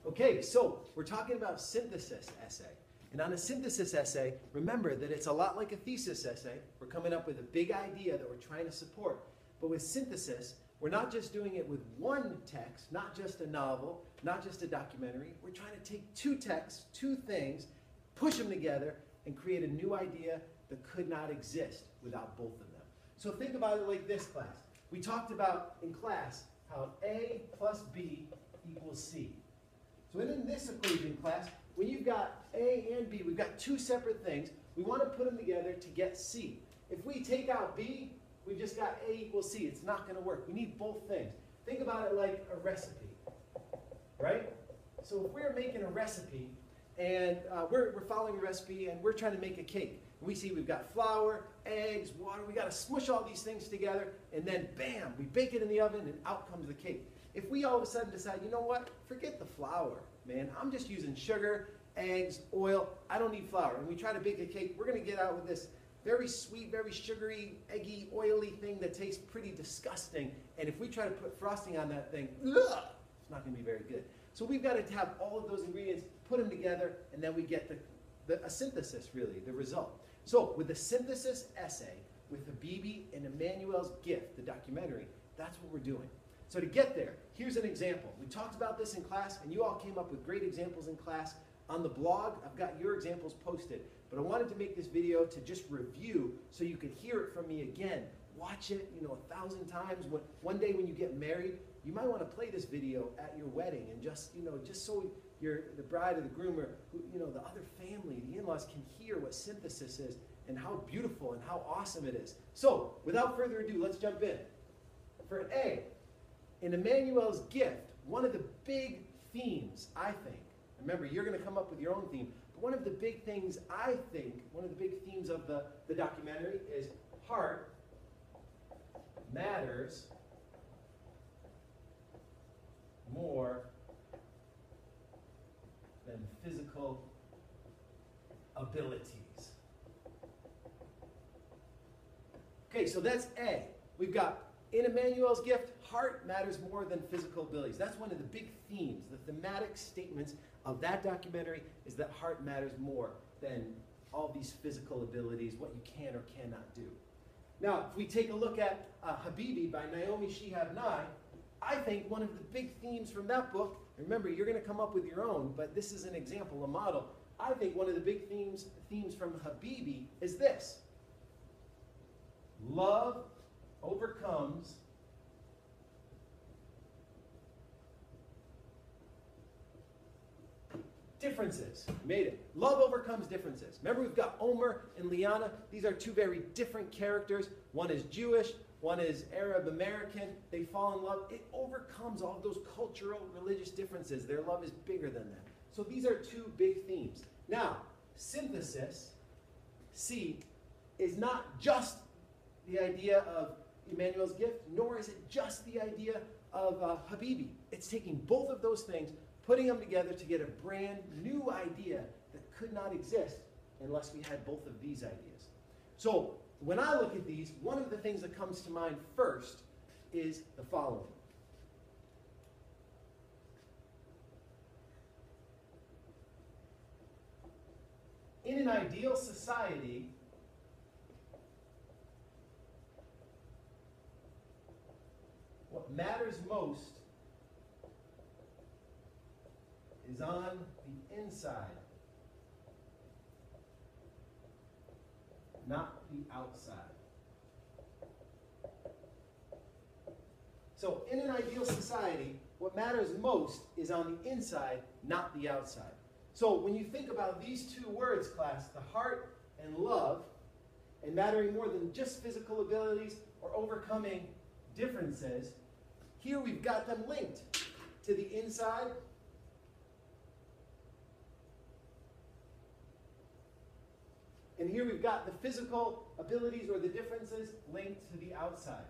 Okay, so we're talking about synthesis essay. And on a synthesis essay, remember that it's a lot like a thesis essay. We're coming up with a big idea that we're trying to support. But with synthesis, we're not just doing it with one text, not just a novel, not just a documentary. We're trying to take two texts, two things, push them together, and create a new idea that could not exist without both of them. So think about it like this, class. We talked about in class how A plus B equals C. So in this equation, class, when you've got A and B, we've got two separate things. We want to put them together to get C. If we take out B, we've just got A equals C. It's not going to work. We need both things. Think about it like a recipe, right? So if we're making a recipe, and we're following a recipe, and we're trying to make a cake. We see we've got flour, eggs, water. We got to smush all these things together, and then bam, we bake it in the oven, and out comes the cake. If we all of a sudden decide, you know what, forget the flour, man. I'm just using sugar, eggs, oil. I don't need flour. And we try to bake a cake, we're going to get out with this very sweet, very sugary, eggy, oily thing that tastes pretty disgusting. And if we try to put frosting on that thing, ugh, it's not going to be very good. So we've got to have all of those ingredients, put them together, and then we get a synthesis, really, the result. So with the synthesis essay, with Habibi and Emmanuel's Gift, the documentary, that's what we're doing. So to get there, here's an example. We talked about this in class, and you all came up with great examples in class. On the blog, I've got your examples posted. But I wanted to make this video to just review so you could hear it from me again. Watch it, 1,000 times. One day when you get married, you might want to play this video at your wedding, and just so the bride or the groom or the other family, the in-laws, can hear what synthesis is and how beautiful and how awesome it is. So without further ado, let's jump in. For A, in Emmanuel's Gift, one of the big themes, I think, remember, you're going to come up with your own theme, but one of the big things, I think, one of the big themes of the documentary is heart matters more than physical abilities. Okay, so that's A. We've got, in Emmanuel's Gift, heart matters more than physical abilities. That's one of the big themes. The thematic statements of that documentary is that heart matters more than all these physical abilities, what you can or cannot do. Now, if we take a look at Habibi by Naomi Shihab Nye, I think one of the big themes from that book, remember, you're going to come up with your own, but this is an example, a model. I think one of the big themes from Habibi is this. Love overcomes differences. Made it. Love overcomes differences. Remember, we've got Omer and Liana. These are two very different characters. One is Jewish, one is Arab American. They fall in love. It overcomes all of those cultural, religious differences. Their love is bigger than that. So these are two big themes. Now, synthesis, C, is not just the idea of Emmanuel's Gift, nor is it just the idea of Habibi. It's taking both of those things, putting them together to get a brand new idea that could not exist unless we had both of these ideas. So when I look at these, one of the things that comes to mind first is the following. In an ideal society, what matters most is on the inside, not the outside. So in an ideal society, what matters most is on the inside, not the outside. So when you think about these two words, class, the heart and love, and mattering more than just physical abilities or overcoming differences, here we've got them linked to the inside and here we've got the physical abilities or the differences linked to the outside.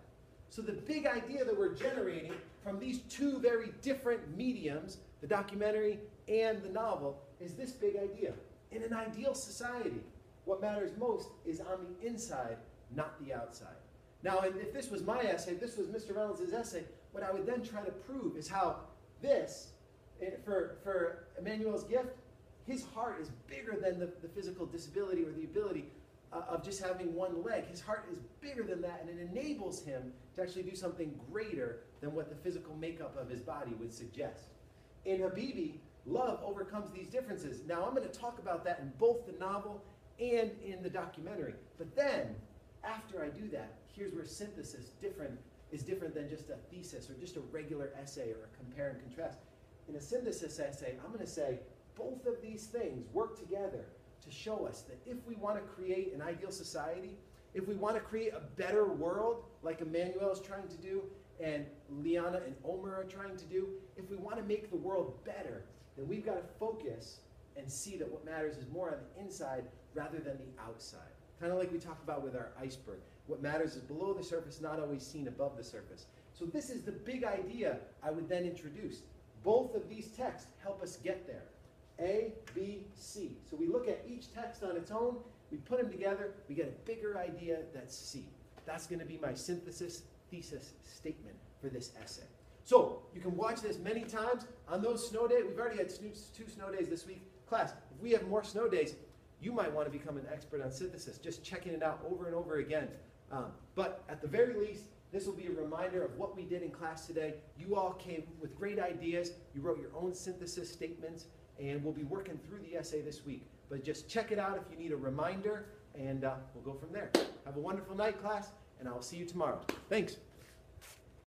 So the big idea that we're generating from these two very different mediums, the documentary and the novel, is this big idea. In an ideal society, what matters most is on the inside, not the outside. Now, if this was my essay, if this was Mr. Reynolds' essay, what I would then try to prove is how this For Emmanuel's gift, his heart is bigger than the physical disability or the ability of just having one leg. His heart is bigger than that, and it enables him to actually do something greater than what the physical makeup of his body would suggest. In Habibi, love overcomes these differences. Now, I'm going to talk about that in both the novel and in the documentary. But then, after I do that, here's where synthesis is different than just a thesis or just a regular essay or a compare and contrast. In a synthesis essay, I'm going to say both of these things work together to show us that if we want to create an ideal society, if we want to create a better world like Emmanuel is trying to do and Liana and Omer are trying to do, if we want to make the world better, then we've got to focus and see that what matters is more on the inside rather than the outside. Kind of like we talked about with our iceberg. What matters is below the surface, not always seen above the surface. So this is the big idea I would then introduce. Both of these texts help us get there. A, B, C. So we look at each text on its own, we put them together, we get a bigger idea that's C. That's going to be my synthesis thesis statement for this essay. So you can watch this many times on those snow days. We've already had 2 snow days this week. Class, if we have more snow days, you might want to become an expert on synthesis, just checking it out over and over again. But at the very least, this will be a reminder of what we did in class today. You all came with great ideas. You wrote your own synthesis statements, and we'll be working through the essay this week. But just check it out if you need a reminder, and we'll go from there. Have a wonderful night, class, and I'll see you tomorrow. Thanks.